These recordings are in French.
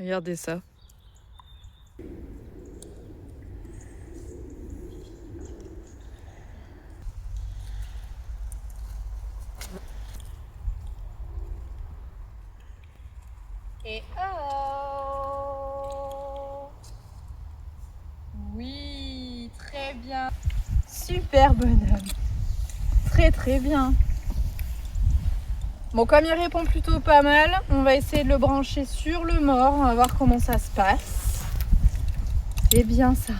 Regardez ça. Et oh! Oui, très bien. Super bonhomme. Très très bien. Bon, comme il répond plutôt pas mal, on va essayer de le brancher sur le mort. On va voir comment ça se passe. C'est bien ça.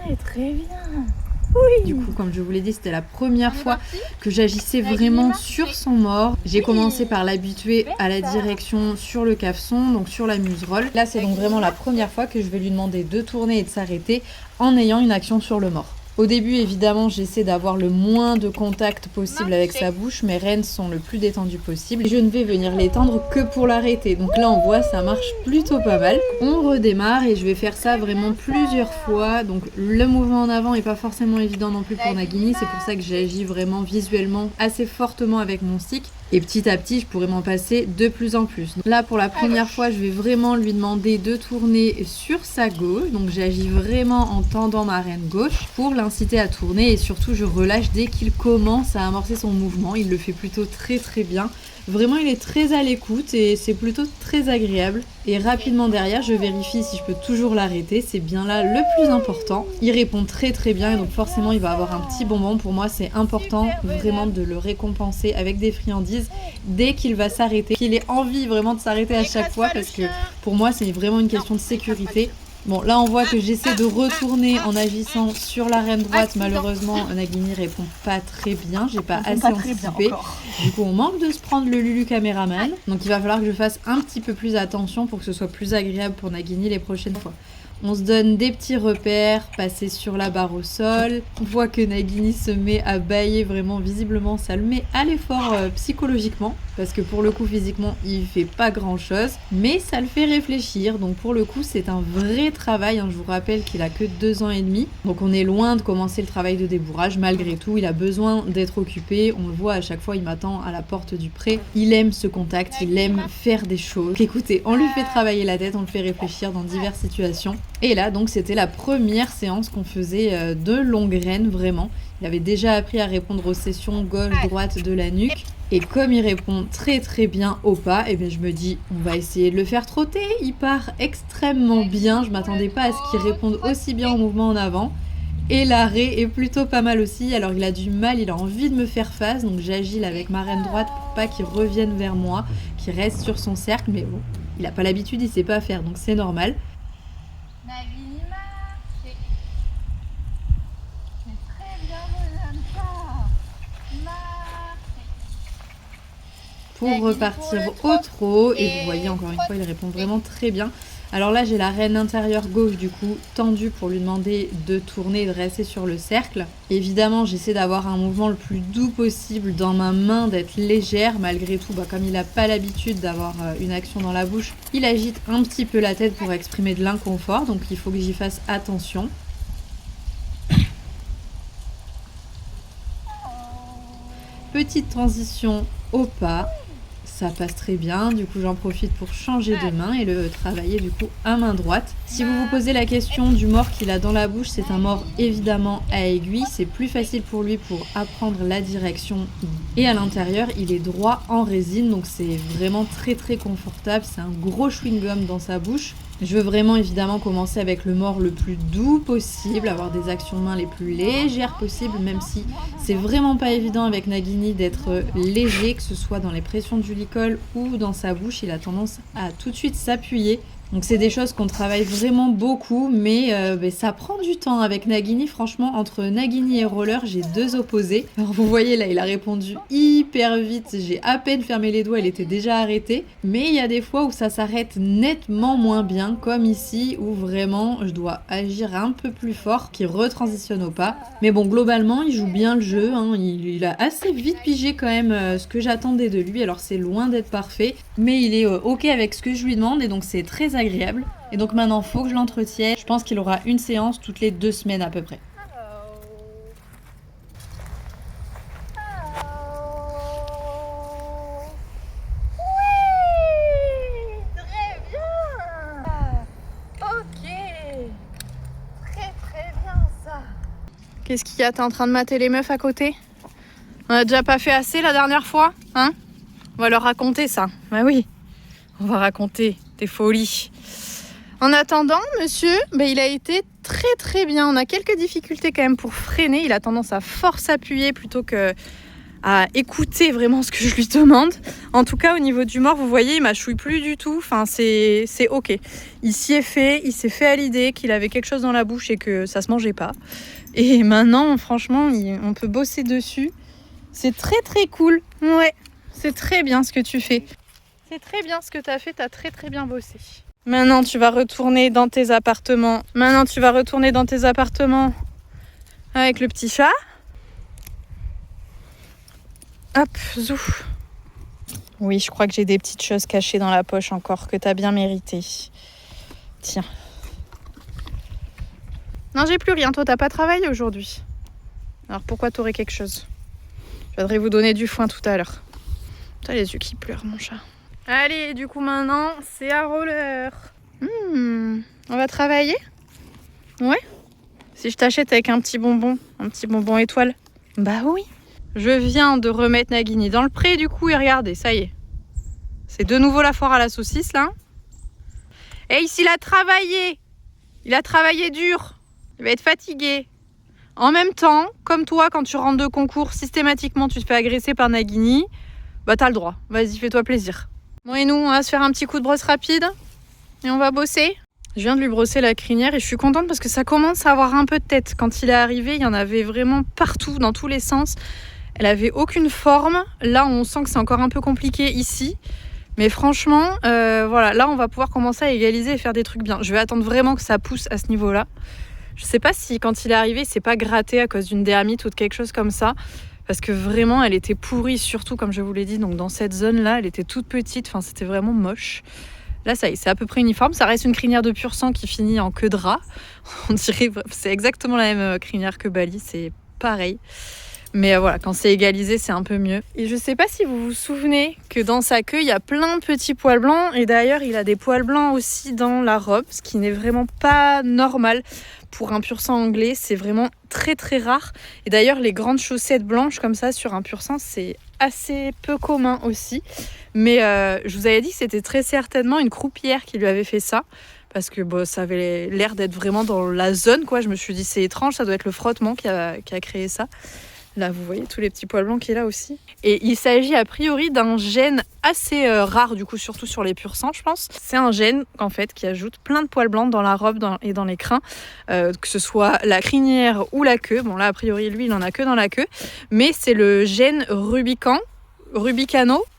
Très très bien. Oui. Du coup, comme je vous l'ai dit, c'était la première fois que j'agissais vraiment sur son mort. J'ai commencé par l'habituer à la direction sur le cafeson, donc sur la muserolle. Là, c'est donc vraiment la première fois que je vais lui demander de tourner et de s'arrêter en ayant une action sur le mort. Au début, évidemment, j'essaie d'avoir le moins de contact possible avec sa bouche. Mes rênes sont le plus détendues possible. Et je ne vais venir l'étendre que pour l'arrêter. Donc là, on voit, ça marche plutôt pas mal. On redémarre et je vais faire ça vraiment plusieurs fois. Donc le mouvement en avant n'est pas forcément évident non plus pour Nagini. C'est pour ça que j'agis vraiment visuellement assez fortement avec mon stick. Et petit à petit, je pourrais m'en passer de plus en plus. Donc là, pour la première fois, je vais vraiment lui demander de tourner sur sa gauche. Donc j'agis vraiment en tendant ma reine gauche pour l'inciter à tourner. Et surtout, je relâche dès qu'il commence à amorcer son mouvement. Il le fait plutôt très très bien. Vraiment, il est très à l'écoute et c'est plutôt très agréable. Et rapidement derrière, je vérifie si je peux toujours l'arrêter. C'est bien là le plus important. Il répond très très bien et donc forcément, il va avoir un petit bonbon. Pour moi, c'est important vraiment de le récompenser avec des friandises dès qu'il va s'arrêter. Qu'il ait envie vraiment de s'arrêter à chaque fois parce que pour moi, c'est vraiment une question de sécurité. Bon, là, on voit que j'essaie de retourner en agissant sur la reine droite. Malheureusement, Nagini répond pas très bien. J'ai pas assez anticipé. Du coup, on manque de se prendre le Lulu caméraman. Donc, il va falloir que je fasse un petit peu plus attention pour que ce soit plus agréable pour Nagini les prochaines fois. On se donne des petits repères, passer sur la barre au sol. On voit que Nagini se met à bâiller vraiment visiblement. Ça le met à l'effort psychologiquement. Parce que pour le coup, physiquement, il fait pas grand chose. Mais ça le fait réfléchir. Donc pour le coup, c'est un vrai travail. Je vous rappelle qu'il a que 2 ans et demi. Donc on est loin de commencer le travail de débourrage. Malgré tout, il a besoin d'être occupé. On le voit à chaque fois, il m'attend à la porte du pré. Il aime ce contact, il aime faire des choses. Écoutez, on lui fait travailler la tête, on le fait réfléchir dans diverses situations. Et là, donc, c'était la première séance qu'on faisait de longue reine, vraiment. Il avait déjà appris à répondre aux sessions gauche-droite de la nuque. Et comme il répond très très bien au pas, et bien je me dis, on va essayer de le faire trotter. Il part extrêmement bien. Je m'attendais pas à ce qu'il réponde aussi bien au mouvement en avant. Et l'arrêt est plutôt pas mal aussi. Alors il a du mal, il a envie de me faire face. Donc j'agile avec ma reine droite pour pas qu'il revienne vers moi, qu'il reste sur son cercle. Mais bon, il a pas l'habitude, il sait pas faire, donc c'est normal. Nagini marche. C'est très bien, bonhomme, ça. Marche. Pour repartir au trot. Et vous voyez, encore une fois, il répond vraiment très bien. Alors là, j'ai la reine intérieure gauche, du coup, tendue pour lui demander de tourner et de rester sur le cercle. Évidemment, j'essaie d'avoir un mouvement le plus doux possible dans ma main, d'être légère. Malgré tout, comme il n'a pas l'habitude d'avoir une action dans la bouche, il agite un petit peu la tête pour exprimer de l'inconfort. Donc, il faut que j'y fasse attention. Petite transition au pas. Ça passe très bien, du coup j'en profite pour changer de main et le travailler du coup à main droite. Si vous vous posez la question du mort qu'il a dans la bouche, c'est un mort évidemment à aiguille, c'est plus facile pour lui pour apprendre la direction. Et à l'intérieur, il est droit en résine, donc c'est vraiment très très confortable, c'est un gros chewing-gum dans sa bouche. Je veux vraiment évidemment commencer avec le mort le plus doux possible, avoir des actions de main les plus légères possibles, même si c'est vraiment pas évident avec Nagini d'être léger, que ce soit dans les pressions du licol ou dans sa bouche, il a tendance à tout de suite s'appuyer. Donc c'est des choses qu'on travaille vraiment beaucoup, mais ça prend du temps avec Nagini. Franchement, entre Nagini et Roller, j'ai 2 opposés. Alors vous voyez là, il a répondu hyper vite. J'ai à peine fermé les doigts, il était déjà arrêté. Mais il y a des fois où ça s'arrête nettement moins bien, comme ici, où vraiment je dois agir un peu plus fort, qui retransitionne au pas. Mais bon, globalement, il joue bien le jeu. Il a assez vite pigé quand même ce que j'attendais de lui. Alors c'est loin d'être parfait, mais il est ok avec ce que je lui demande et donc c'est très agréable. Et donc maintenant, faut que je l'entretienne. Je pense qu'il aura une séance toutes les 2 semaines à peu près. Qu'est-ce qu'il y a? T'es en train de mater les meufs à côté? On a déjà pas fait assez la dernière fois, hein? On va leur raconter ça. Bah oui, on va raconter tes folies. En attendant, monsieur, il a été très très bien. On a quelques difficultés quand même pour freiner. Il a tendance à force appuyer plutôt que à écouter vraiment ce que je lui demande. En tout cas, au niveau du mort, vous voyez, il mâchouille plus du tout. Enfin, c'est ok. Il s'y est fait. Il s'est fait à l'idée qu'il avait quelque chose dans la bouche et que ça se mangeait pas. Et maintenant, franchement, on peut bosser dessus. C'est très très cool. Ouais, c'est très bien ce que tu fais. C'est très bien ce que tu as fait. Tu as très très bien bossé. Maintenant, tu vas retourner dans tes appartements. Avec le petit chat. Hop, zou. Oui, je crois que j'ai des petites choses cachées dans la poche encore que t'as bien mérité. Tiens. Non, j'ai plus rien. Toi, t'as pas travaillé aujourd'hui. Alors pourquoi t'aurais quelque chose? Je voudrais vous donner du foin tout à l'heure. T'as les yeux qui pleurent, mon chat. Allez, du coup maintenant, c'est à roller. On va travailler? Ouais. Si je t'achète avec un petit bonbon étoile. Bah oui. Je viens de remettre Nagini dans le pré du coup et regardez, ça y est. C'est de nouveau la foire à la saucisse là. Et ici il a travaillé dur. Il va être fatigué. En même temps, comme toi, quand tu rentres de concours, systématiquement tu te fais agresser par Nagini. Bah t'as le droit, vas-y fais-toi plaisir. Bon et nous, on va se faire un petit coup de brosse rapide. Et on va bosser. Je viens de lui brosser la crinière et je suis contente parce que ça commence à avoir un peu de tête. Quand il est arrivé, il y en avait vraiment partout, dans tous les sens. Elle avait aucune forme. Là, on sent que c'est encore un peu compliqué ici. Mais franchement, voilà, là, on va pouvoir commencer à égaliser et faire des trucs bien. Je vais attendre vraiment que ça pousse à ce niveau-là. Je sais pas si quand il est arrivé, il s'est pas gratté à cause d'une dermite ou de quelque chose comme ça. Parce que vraiment, elle était pourrie, surtout comme je vous l'ai dit. Donc dans cette zone-là, elle était toute petite. Enfin, c'était vraiment moche. Là, ça y est, c'est à peu près uniforme. Ça reste une crinière de pur sang qui finit en queue de rat. On dirait, c'est exactement la même crinière que Bali. C'est pareil. Mais voilà, quand c'est égalisé, c'est un peu mieux. Et je sais pas si vous vous souvenez que dans sa queue, il y a plein de petits poils blancs. Et d'ailleurs, il a des poils blancs aussi dans la robe, ce qui n'est vraiment pas normal pour un pur sang anglais. C'est vraiment très très rare. Et d'ailleurs, les grandes chaussettes blanches comme ça sur un pur sang, c'est assez peu commun aussi. Mais je vous avais dit que c'était très certainement une croupière qui lui avait fait ça. Parce que bon, ça avait l'air d'être vraiment dans la zone, quoi. Je me suis dit, c'est étrange, ça doit être le frottement qui a créé ça. Là, vous voyez tous les petits poils blancs qu'il a aussi. Et il s'agit a priori d'un gène assez rare, du coup, surtout sur les pur sang, je pense. C'est un gène, en fait, qui ajoute plein de poils blancs dans la robe et dans les crins, que ce soit la crinière ou la queue. Bon, là, a priori, lui, il en a que dans la queue. Mais c'est le gène Rubicano.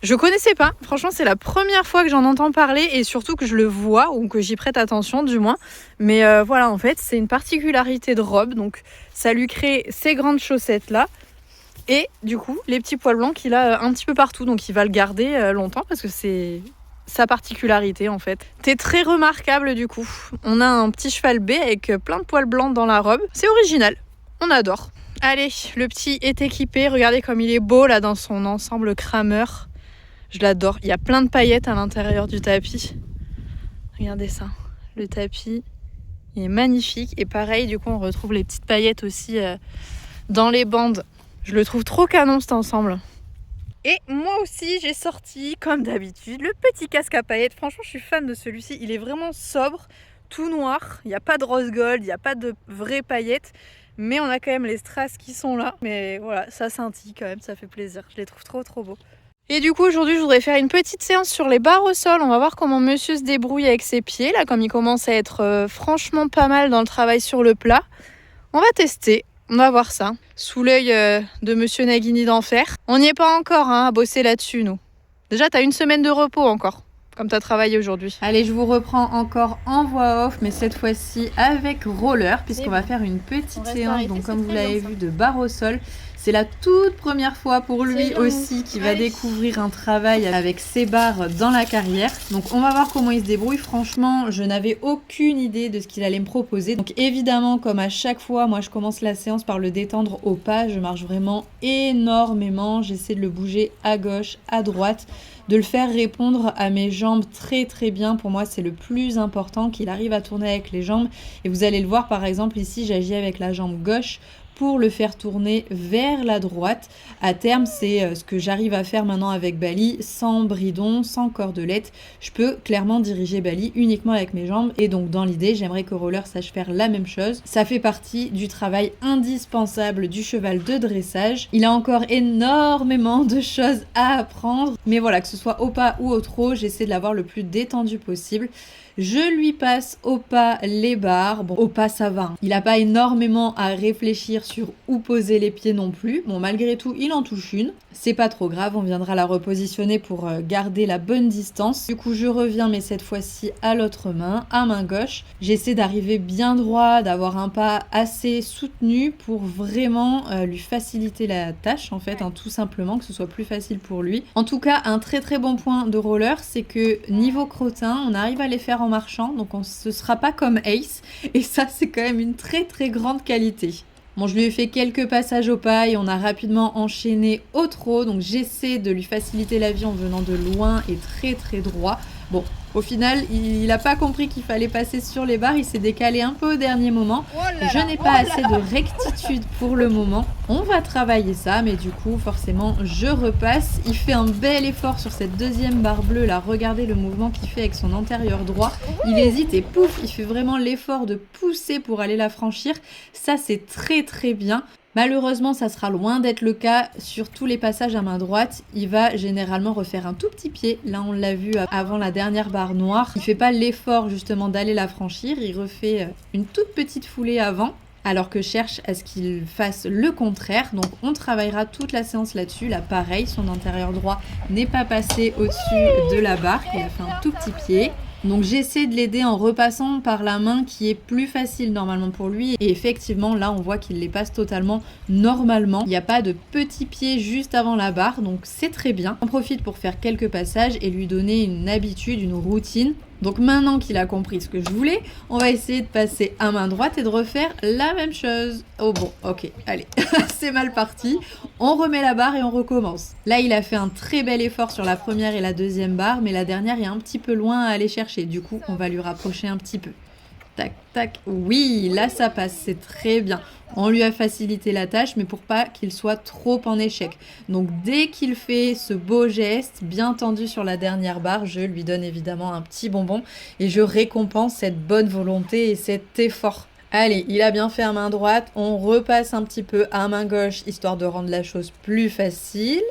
Je connaissais pas. Franchement, c'est la première fois que j'en entends parler et surtout que je le vois ou que j'y prête attention, du moins. Mais voilà, en fait, c'est une particularité de robe. Donc, ça lui crée ces grandes chaussettes-là. Et du coup, les petits poils blancs qu'il a un petit peu partout. Donc, il va le garder longtemps parce que c'est sa particularité, en fait. T'es très remarquable, du coup. On a un petit cheval B avec plein de poils blancs dans la robe. C'est original. On adore. Allez, le petit est équipé. Regardez comme il est beau, là, dans son ensemble crameur. Je l'adore. Il y a plein de paillettes à l'intérieur du tapis. Regardez ça. Le tapis, il est magnifique. Et pareil, du coup, on retrouve les petites paillettes aussi dans les bandes. Je le trouve trop canon, cet ensemble. Et moi aussi, j'ai sorti, comme d'habitude, le petit casque à paillettes. Franchement, je suis fan de celui-ci. Il est vraiment sobre, tout noir. Il n'y a pas de rose gold, il n'y a pas de vraies paillettes. Mais on a quand même les strass qui sont là. Mais voilà, ça scintille quand même, ça fait plaisir. Je les trouve trop trop beaux. Et du coup, aujourd'hui, je voudrais faire une petite séance sur les barres au sol. On va voir comment monsieur se débrouille avec ses pieds. Là, comme il commence à être franchement pas mal dans le travail sur le plat. On va tester. On va voir ça. Sous l'œil de monsieur Nagini d'enfer. On n'y est pas encore à bosser là-dessus, nous. Déjà, t'as une semaine de repos encore, comme t'as travaillé aujourd'hui. Allez, je vous reprends encore en voix off, mais cette fois-ci avec roller, puisqu'on va faire une petite séance, donc comme vous l'avez vu, de barre au sol. C'est la toute première fois pour lui aussi qu'il va découvrir un travail avec ses barres dans la carrière. Donc on va voir comment il se débrouille. Franchement, je n'avais aucune idée de ce qu'il allait me proposer. Donc évidemment, comme à chaque fois, moi je commence la séance par le détendre au pas. Je marche vraiment énormément. J'essaie de le bouger à gauche, à droite, de le faire répondre à mes jambes très très bien. Pour moi, c'est le plus important, qu'il arrive à tourner avec les jambes. Et vous allez le voir, par exemple, ici, j'agis avec la jambe gauche pour le faire tourner vers la droite. À terme, c'est ce que j'arrive à faire maintenant avec Bali, sans bridon, sans cordelette. Je peux clairement diriger Bali uniquement avec mes jambes et donc dans l'idée, j'aimerais que Roller sache faire la même chose. Ça fait partie du travail indispensable du cheval de dressage. Il a encore énormément de choses à apprendre, mais voilà, que ce soit au pas ou au trot, j'essaie de l'avoir le plus détendu possible. Je lui passe au pas les barres. Bon, au pas ça va. Il n'a pas énormément à réfléchir sur où poser les pieds non plus. Bon, malgré tout, il en touche une. C'est pas trop grave, on viendra la repositionner pour garder la bonne distance. Du coup, je reviens, mais cette fois-ci à l'autre main, à main gauche. J'essaie d'arriver bien droit, d'avoir un pas assez soutenu pour vraiment lui faciliter la tâche, en fait, hein, tout simplement, que ce soit plus facile pour lui. En tout cas, un très très bon point de Roller, c'est que niveau crottin, on arrive à les faire en marchant, donc ce sera pas comme Ace, et ça c'est quand même une très très grande qualité. Bon, je lui ai fait quelques passages au pas et on a rapidement enchaîné au trot, donc j'essaie de lui faciliter la vie en venant de loin et très très droit. Bon, au final, il n'a pas compris qu'il fallait passer sur les barres, il s'est décalé un peu au dernier moment. Je n'ai pas assez de rectitude pour le moment. On va travailler ça, mais du coup, forcément, je repasse. Il fait un bel effort sur cette deuxième barre bleue, là. Regardez le mouvement qu'il fait avec son antérieur droit. Il hésite et pouf, il fait vraiment l'effort de pousser pour aller la franchir. Ça, c'est très très bien. Malheureusement, ça sera loin d'être le cas sur tous les passages à main droite. Il va généralement refaire un tout petit pied. Là, on l'a vu avant la dernière barre noire. Il fait pas l'effort justement d'aller la franchir. Il refait une toute petite foulée avant, alors que je cherche à ce qu'il fasse le contraire. Donc, on travaillera toute la séance là-dessus. Là, pareil, son antérieur droit n'est pas passé au-dessus de la barre. Il a fait un tout petit pied. Donc j'essaie de l'aider en repassant par la main qui est plus facile normalement pour lui. Et effectivement, là, on voit qu'il les passe totalement normalement. Il n'y a pas de petit pied juste avant la barre, donc c'est très bien. On profite pour faire quelques passages et lui donner une habitude, une routine. Donc maintenant qu'il a compris ce que je voulais, on va essayer de passer à main droite et de refaire la même chose. Oh bon, ok, allez, c'est mal parti. On remet la barre et on recommence. Là, il a fait un très bel effort sur la première et la deuxième barre, mais la dernière est un petit peu loin à aller chercher. Du coup, on va lui rapprocher un petit peu. Tac, tac. Oui, là, ça passe, c'est très bien. On lui a facilité la tâche, mais pour pas qu'il soit trop en échec. Donc, dès qu'il fait ce beau geste, bien tendu sur la dernière barre, je lui donne évidemment un petit bonbon et je récompense cette bonne volonté et cet effort. Allez, il a bien fait à main droite. On repasse un petit peu à main gauche, histoire de rendre la chose plus facile.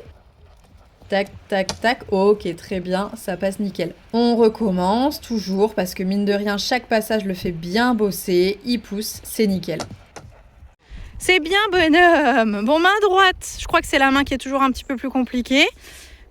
Tac, tac, tac. Ok, très bien, ça passe nickel. On recommence toujours parce que mine de rien, chaque passage le fait bien bosser. Il pousse, c'est nickel. C'est bien, bonhomme. Bon, main droite. Je crois que c'est la main qui est toujours un petit peu plus compliquée.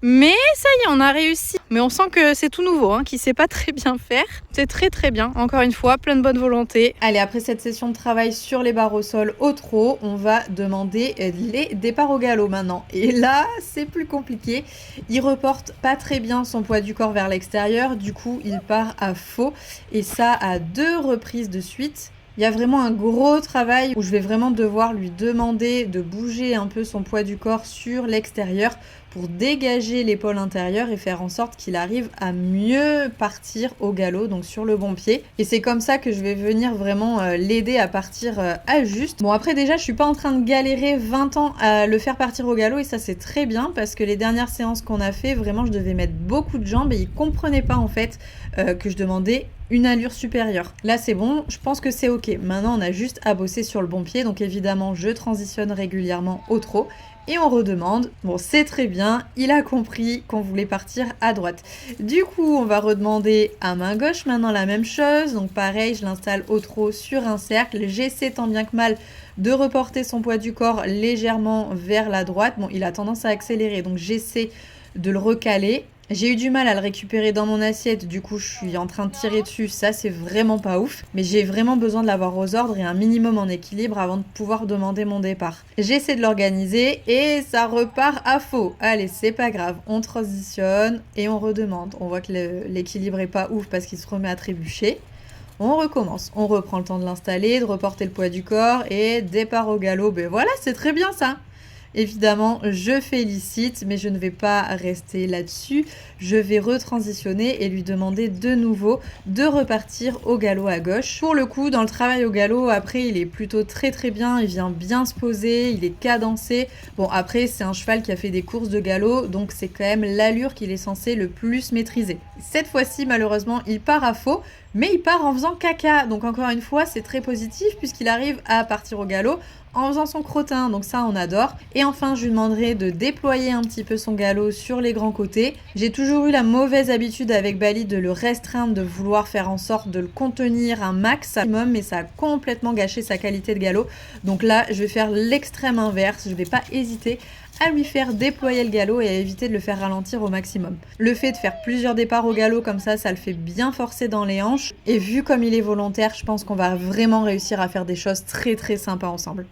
Mais ça y est, on a réussi. Mais on sent que c'est tout nouveau, hein, qu'il sait pas très bien faire. C'est très très bien. Encore une fois, plein de bonne volonté. Allez, après cette session de travail sur les barres au sol au trot, on va demander les départs au galop maintenant. Et là, c'est plus compliqué. Il reporte pas très bien son poids du corps vers l'extérieur. Du coup, il part à faux. Et ça à 2 reprises de suite. Il y a vraiment un gros travail où je vais vraiment devoir lui demander de bouger un peu son poids du corps sur l'extérieur pour dégager l'épaule intérieure et faire en sorte qu'il arrive à mieux partir au galop, donc sur le bon pied. Et c'est comme ça que je vais venir vraiment l'aider à partir à juste. Bon, après déjà, je suis pas en train de galérer 20 ans à le faire partir au galop et ça c'est très bien parce que les dernières séances qu'on a fait, vraiment je devais mettre beaucoup de jambes et il comprenait pas en fait que je demandais une allure supérieure. Là c'est bon, je pense que c'est ok. Maintenant on a juste à bosser sur le bon pied, donc évidemment je transitionne régulièrement au trot et on redemande. Bon, c'est très bien, il a compris qu'on voulait partir à droite. Du coup, on va redemander à main gauche maintenant la même chose. Donc pareil, je l'installe au trot sur un cercle. J'essaie tant bien que mal de reporter son poids du corps légèrement vers la droite. Bon, il a tendance à accélérer, donc j'essaie de le recaler. J'ai eu du mal à le récupérer dans mon assiette, du coup je suis en train de tirer dessus, ça c'est vraiment pas ouf. Mais j'ai vraiment besoin de l'avoir aux ordres et un minimum en équilibre avant de pouvoir demander mon départ. J'essaie de l'organiser et ça repart à faux. Allez, c'est pas grave, on transitionne et on redemande. On voit que l'équilibre est pas ouf parce qu'il se remet à trébucher. On recommence, on reprend le temps de l'installer, de reporter le poids du corps et départ au galop. Ben voilà, c'est très bien ça. Évidemment, je félicite, mais je ne vais pas rester là-dessus. Je vais retransitionner et lui demander de nouveau de repartir au galop à gauche. Pour le coup, dans le travail au galop, après, il est plutôt très très bien. Il vient bien se poser, il est cadencé. Bon, après, c'est un cheval qui a fait des courses de galop, donc c'est quand même l'allure qu'il est censé le plus maîtriser. Cette fois-ci, malheureusement, il part à faux, mais il part en faisant caca. Donc encore une fois, c'est très positif puisqu'il arrive à partir au galop en faisant son crottin, donc ça on adore. Et enfin, je lui demanderai de déployer un petit peu son galop sur les grands côtés. J'ai toujours eu la mauvaise habitude avec Bali de le restreindre, de vouloir faire en sorte de le contenir un maximum, mais ça a complètement gâché sa qualité de galop. Donc là, je vais faire l'extrême inverse, je vais pas hésiter à lui faire déployer le galop et à éviter de le faire ralentir au maximum. Le fait de faire plusieurs départs au galop comme ça le fait bien forcer dans les hanches. Et vu comme il est volontaire, je pense qu'on va vraiment réussir à faire des choses très très sympas ensemble.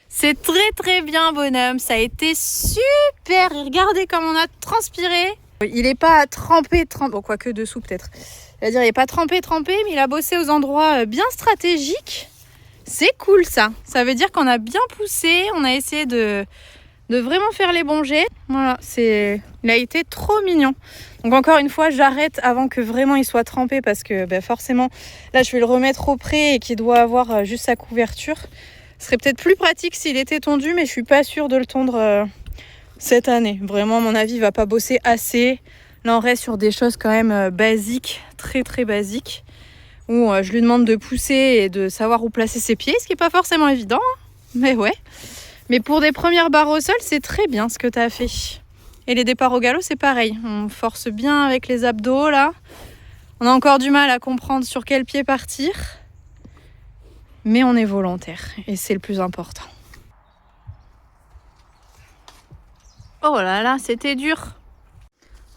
C'est très très bien bonhomme, ça a été super. Regardez comme on a transpiré. Il est pas trempé, bon quoique dessous peut-être. C'est-à-dire il est pas trempé, mais il a bossé aux endroits bien stratégiques. C'est cool ça. Ça veut dire qu'on a bien poussé, on a essayé de vraiment faire les bons jets. Voilà, il a été trop mignon. Donc encore une fois, j'arrête avant que vraiment il soit trempé parce que forcément, là je vais le remettre au pré et qu'il doit avoir juste sa couverture. Ce serait peut-être plus pratique s'il était tondu, mais je suis pas sûre de le tondre cette année. Vraiment, à mon avis, il va pas bosser assez. Là, on reste sur des choses quand même basiques, très très basiques, où je lui demande de pousser et de savoir où placer ses pieds, ce qui est pas forcément évident, hein. Mais ouais. Mais pour des premières barres au sol, c'est très bien ce que tu as fait. Et les départs au galop, c'est pareil. On force bien avec les abdos, là. On a encore du mal à comprendre sur quel pied partir. Mais on est volontaire et c'est le plus important. Oh là là, c'était dur.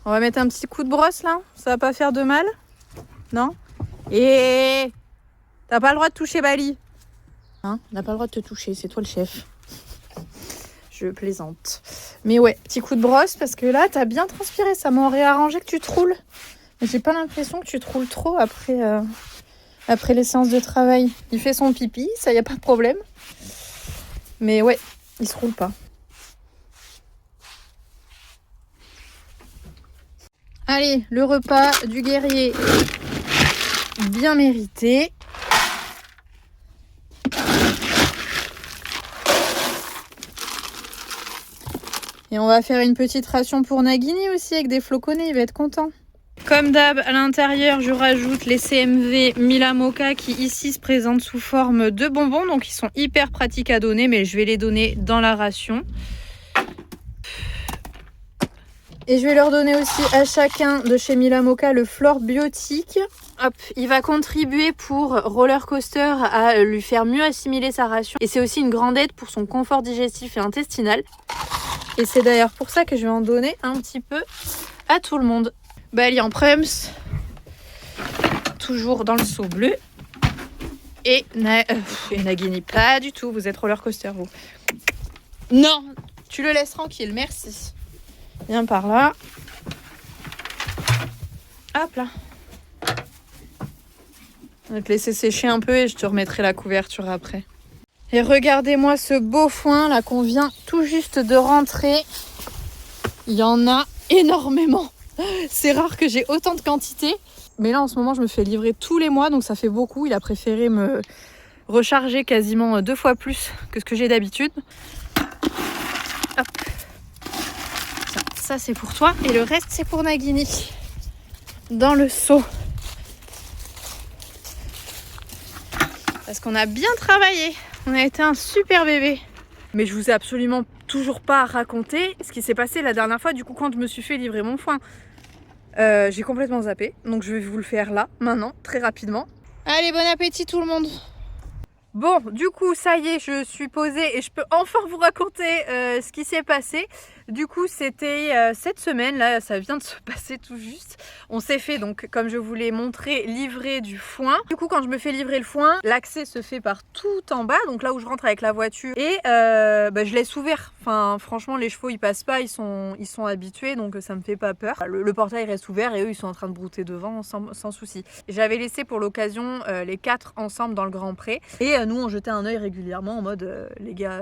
On va mettre un petit coup de brosse là, ça va pas faire de mal? Non? Et t'as pas le droit de toucher Bali. Hein? On n'a pas le droit de te toucher, c'est toi le chef. Je plaisante. Mais ouais, petit coup de brosse parce que là t'as bien transpiré, ça m'aurait arrangé que tu te roules. Mais j'ai pas l'impression que tu te roules trop après les séances de travail. Il fait son pipi, ça y a pas de problème. Mais ouais, il se roule pas. Allez, le repas du guerrier bien mérité. Et on va faire une petite ration pour Nagini aussi avec des floconnés, il va être content. Comme d'hab, à l'intérieur, je rajoute les CMV Mila Mocha qui ici se présentent sous forme de bonbons. Donc ils sont hyper pratiques à donner, mais je vais les donner dans la ration. Et je vais leur donner aussi à chacun de chez Mila Mocha le Flore Biotique. Hop, il va contribuer pour Roller Coaster à lui faire mieux assimiler sa ration. Et c'est aussi une grande aide pour son confort digestif et intestinal. Et c'est d'ailleurs pour ça que je vais en donner un petit peu à tout le monde. Bali en prums, toujours dans le seau bleu. Et Nagini, pas du tout, vous êtes roller coaster vous. Non, tu le laisses tranquille, merci. Viens par là. Hop là. Je vais te laisser sécher un peu et je te remettrai la couverture après. Et regardez-moi ce beau foin là qu'on vient tout juste de rentrer. Il y en a énormément. C'est rare que j'ai autant de quantité. Mais là en ce moment je me fais livrer tous les mois donc ça fait beaucoup. Il a préféré me recharger quasiment 2 fois plus que ce que j'ai d'habitude. Hop. Ça c'est pour toi et le reste c'est pour Nagini. Dans le seau. Parce qu'on a bien travaillé. On a été un super bébé. Mais je vous ai absolument toujours pas raconté ce qui s'est passé la dernière fois. Du coup quand je me suis fait livrer mon foin. J'ai complètement zappé, donc je vais vous le faire là, maintenant, très rapidement. Allez, bon appétit tout le monde. Bon, du coup, ça y est, je suis posée et je peux enfin vous raconter ce qui s'est passé. Du coup, c'était cette semaine, là, ça vient de se passer tout juste. On s'est fait, donc, comme je vous l'ai montré, livrer du foin. Du coup, quand je me fais livrer le foin, l'accès se fait par tout en bas, donc là où je rentre avec la voiture. Et je laisse ouvert. Enfin, franchement, les chevaux, ils passent pas, ils sont habitués, donc ça me fait pas peur. Le portail reste ouvert et eux, ils sont en train de brouter devant sans souci. J'avais laissé pour l'occasion les 4 ensemble dans le grand pré. Et nous, on jetait un œil régulièrement en mode, les gars...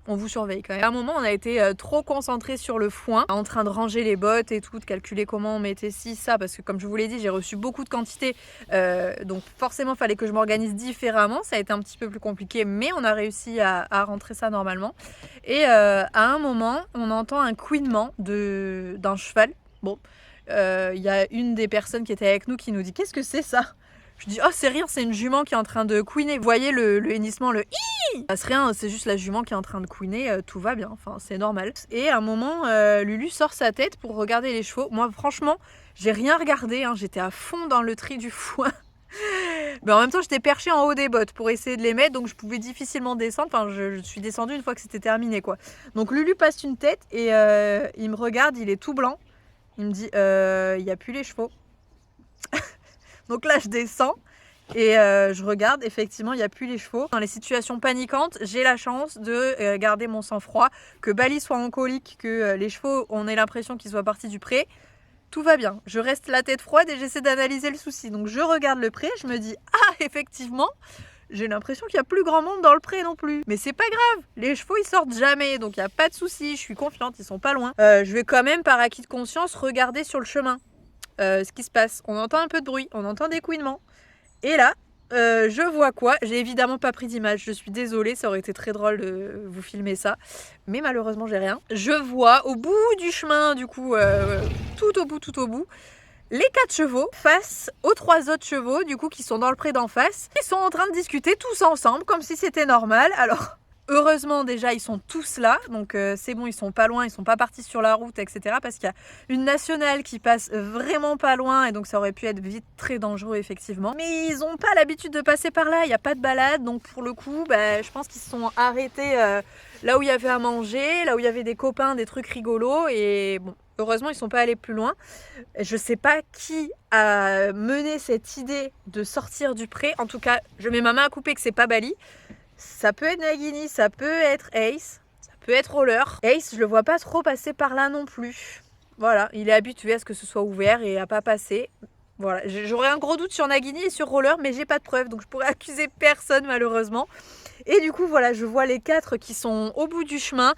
on vous surveille quand même. À un moment, on a été trop concentré sur le foin, en train de ranger les bottes et tout, de calculer comment on mettait ci, ça, parce que comme je vous l'ai dit, j'ai reçu beaucoup de quantité, donc forcément, il fallait que je m'organise différemment. Ça a été un petit peu plus compliqué, mais on a réussi à rentrer ça normalement. Et à un moment, on entend un couinement d'un cheval. Bon, il y a une des personnes qui était avec nous qui nous dit « Qu'est-ce que c'est ça ?» Je dis « Oh, c'est rien, c'est une jument qui est en train de couiner. » Vous voyez le hennissement, le hi. C'est rien, c'est juste la jument qui est en train de couiner, tout va bien, enfin c'est normal. Et à un moment, Lulu sort sa tête pour regarder les chevaux. Moi franchement, j'ai rien regardé, hein, j'étais à fond dans le tri du foin. Mais en même temps, j'étais perchée en haut des bottes pour essayer de les mettre, donc je pouvais difficilement descendre. Enfin, je suis descendue une fois que c'était terminé, quoi. Donc Lulu passe une tête et il me regarde, il est tout blanc. Il me dit, il n'y a plus les chevaux. Donc là, je descends et je regarde, effectivement, il n'y a plus les chevaux. Dans les situations paniquantes, j'ai la chance de garder mon sang-froid, que Bali soit en colique, que les chevaux, on ait l'impression qu'ils soient partis du pré. Tout va bien. Je reste la tête froide et j'essaie d'analyser le souci. Donc je regarde le pré, je me dis, ah, effectivement, j'ai l'impression qu'il n'y a plus grand monde dans le pré non plus. Mais c'est pas grave, les chevaux ils sortent jamais, donc il n'y a pas de souci, je suis confiante, ils sont pas loin. Je vais quand même, par acquis de conscience, regarder sur le chemin ce qui se passe. On entend un peu de bruit, on entend des couinements. Et là, je vois quoi? J'ai évidemment pas pris d'image, je suis désolée, ça aurait été très drôle de vous filmer ça. Mais malheureusement, j'ai rien. Je vois au bout du chemin, du coup, tout au bout, les 4 chevaux face aux 3 autres chevaux, du coup, qui sont dans le pré d'en face. Ils sont en train de discuter tous ensemble, comme si c'était normal. Alors... heureusement, déjà, ils sont tous là, donc c'est bon, ils sont pas loin, ils sont pas partis sur la route, etc. Parce qu'il y a une nationale qui passe vraiment pas loin, et donc ça aurait pu être vite très dangereux, effectivement. Mais ils ont pas l'habitude de passer par là, il n'y a pas de balade, donc pour le coup, je pense qu'ils se sont arrêtés là où il y avait à manger, là où il y avait des copains, des trucs rigolos, et bon, heureusement, ils sont pas allés plus loin. Je sais pas qui a mené cette idée de sortir du pré, en tout cas, je mets ma main à couper que c'est pas Bali. Ça peut être Nagini, ça peut être Ace, ça peut être Roller. Ace, je le vois pas trop passer par là non plus. Voilà, il est habitué à ce que ce soit ouvert et à pas passer. Voilà, j'aurais un gros doute sur Nagini et sur Roller, mais j'ai pas de preuves, donc je pourrais accuser personne malheureusement. Et du coup, voilà, je vois les 4 qui sont au bout du chemin.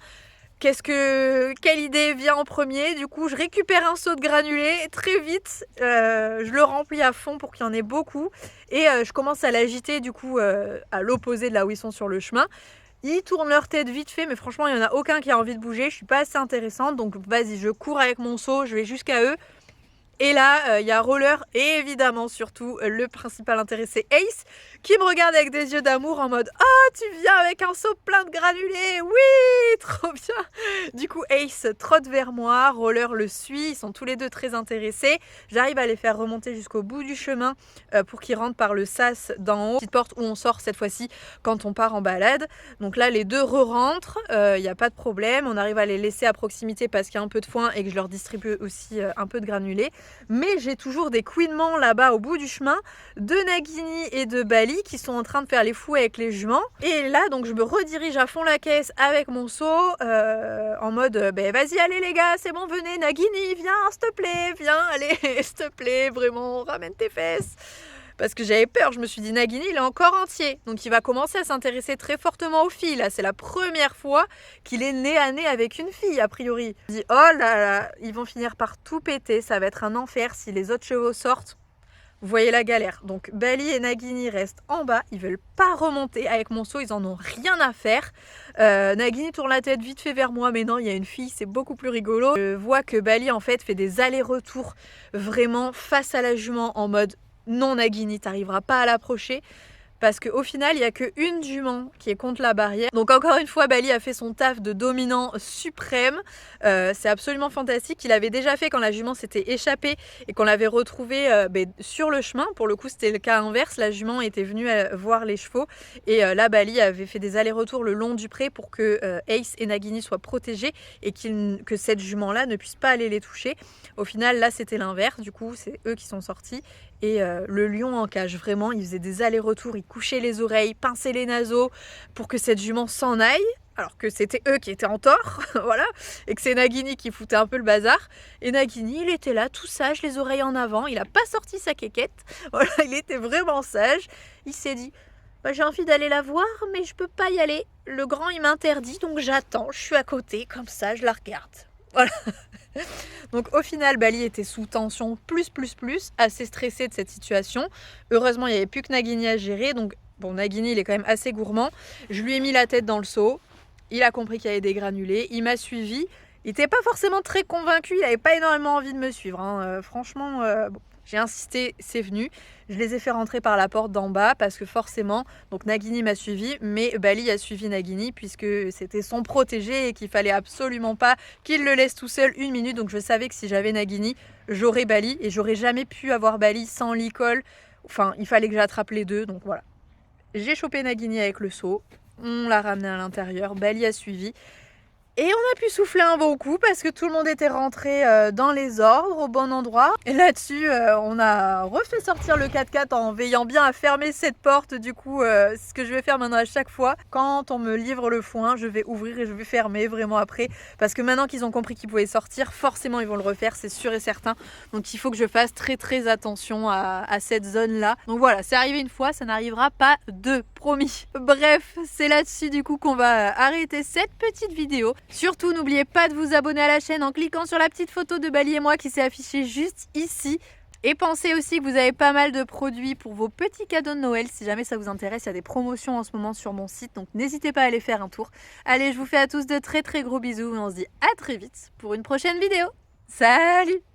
Quelle idée vient en premier? Du coup, je récupère un seau de granulés très vite. Je le remplis à fond pour qu'il y en ait beaucoup. Et je commence à l'agiter du coup à l'opposé de là où ils sont sur le chemin. Ils tournent leur tête vite fait, mais franchement, il n'y en a aucun qui a envie de bouger. Je suis pas assez intéressante, donc vas-y, je cours avec mon seau, je vais jusqu'à eux. Et là, il y a Roller et évidemment, surtout, le principal intéressé, Ace, qui me regarde avec des yeux d'amour en mode « Oh, tu viens avec un seau plein de granulés, oui, trop bien !» Du coup, Ace trotte vers moi, Roller le suit, ils sont tous les deux très intéressés. J'arrive à les faire remonter jusqu'au bout du chemin pour qu'ils rentrent par le sas d'en haut, petite porte où on sort cette fois-ci quand on part en balade. Donc là, les deux re-rentrent, il n'y a pas de problème, on arrive à les laisser à proximité parce qu'il y a un peu de foin et que je leur distribue aussi un peu de granulés. Mais j'ai toujours des couinements là-bas au bout du chemin de Nagini et de Bali qui sont en train de faire les fous avec les juments. Et là, donc, je me redirige à fond la caisse avec mon seau en mode vas-y, allez les gars, c'est bon, venez, Nagini, viens, s'il te plaît, viens, allez, s'il te plaît, vraiment, ramène tes fesses. Parce que j'avais peur, je me suis dit Nagini il est encore entier, donc il va commencer à s'intéresser très fortement aux filles. Là c'est la première fois qu'il est nez à nez avec une fille a priori. Je me dis oh là là, ils vont finir par tout péter, ça va être un enfer si les autres chevaux sortent. Vous voyez la galère. Donc Bali et Nagini restent en bas, ils veulent pas remonter avec mon seau, ils en ont rien à faire. Nagini tourne la tête vite fait vers moi, mais non, il y a une fille, c'est beaucoup plus rigolo. Je vois que Bali en fait fait des allers-retours vraiment face à la jument en mode non Nagini, t'arriveras pas à l'approcher. parce qu'au final, il n'y a qu'une jument qui est contre la barrière. Donc encore une fois, Bali a fait son taf de dominant suprême. C'est absolument fantastique. Il avait déjà fait quand la jument s'était échappée et qu'on l'avait retrouvée sur le chemin. Pour le coup, c'était le cas inverse. La jument était venue voir les chevaux et là, Bali avait fait des allers-retours le long du pré pour que Ace et Nagini soient protégés et que cette jument-là ne puisse pas aller les toucher. Au final, là, c'était l'inverse. Du coup, c'est eux qui sont sortis. Et le lion en cage, vraiment, il faisait des allers-retours, il couchait les oreilles, pinçait les naseaux pour que cette jument s'en aille, alors que c'était eux qui étaient en tort, voilà, et que c'est Nagini qui foutait un peu le bazar. Et Nagini, il était là, tout sage, les oreilles en avant, il n'a pas sorti sa quéquette, voilà, il était vraiment sage. Il s'est dit, bah, j'ai envie d'aller la voir, mais je peux pas y aller. Le grand, il m'interdit, donc j'attends, je suis à côté, comme ça, je la regarde. Voilà. Donc au final, Bali était sous tension plus, assez stressé de cette situation. Heureusement, il n'y avait plus que Nagini à gérer. Donc bon, Nagini, il est quand même assez gourmand. Je lui ai mis la tête dans le seau. Il a compris qu'il y avait des granulés. Il m'a suivi. Il n'était pas forcément très convaincu. Il n'avait pas énormément envie de me suivre. Hein. Franchement, bon, j'ai insisté, c'est venu. Je les ai fait rentrer par la porte d'en bas parce que forcément, donc Nagini m'a suivi, mais Bali a suivi Nagini puisque c'était son protégé et qu'il fallait absolument pas qu'il le laisse tout seul une minute. Donc je savais que si j'avais Nagini, j'aurais Bali et j'aurais jamais pu avoir Bali sans Licol. Enfin, il fallait que j'attrape les deux. Donc voilà. J'ai chopé Nagini avec le seau. On l'a ramené à l'intérieur. Bali a suivi. Et on a pu souffler un bon coup parce que tout le monde était rentré dans les ordres, au bon endroit. Et là-dessus, on a refait sortir le 4x4 en veillant bien à fermer cette porte. Du coup, ce que je vais faire maintenant à chaque fois, quand on me livre le foin, je vais ouvrir et je vais fermer vraiment après. Parce que maintenant qu'ils ont compris qu'ils pouvaient sortir, forcément ils vont le refaire, c'est sûr et certain. Donc il faut que je fasse très attention à cette zone-là. Donc voilà, c'est arrivé une fois, ça n'arrivera pas deux, promis. Bref, c'est là-dessus du coup qu'on va arrêter cette petite vidéo. Surtout, n'oubliez pas de vous abonner à la chaîne en cliquant sur la petite photo de Bali et moi qui s'est affichée juste ici. Et pensez aussi que vous avez pas mal de produits pour vos petits cadeaux de Noël. Si jamais ça vous intéresse, il y a des promotions en ce moment sur mon site. Donc n'hésitez pas à aller faire un tour. Allez, je vous fais à tous de très gros bisous. Et on se dit à très vite pour une prochaine vidéo. Salut!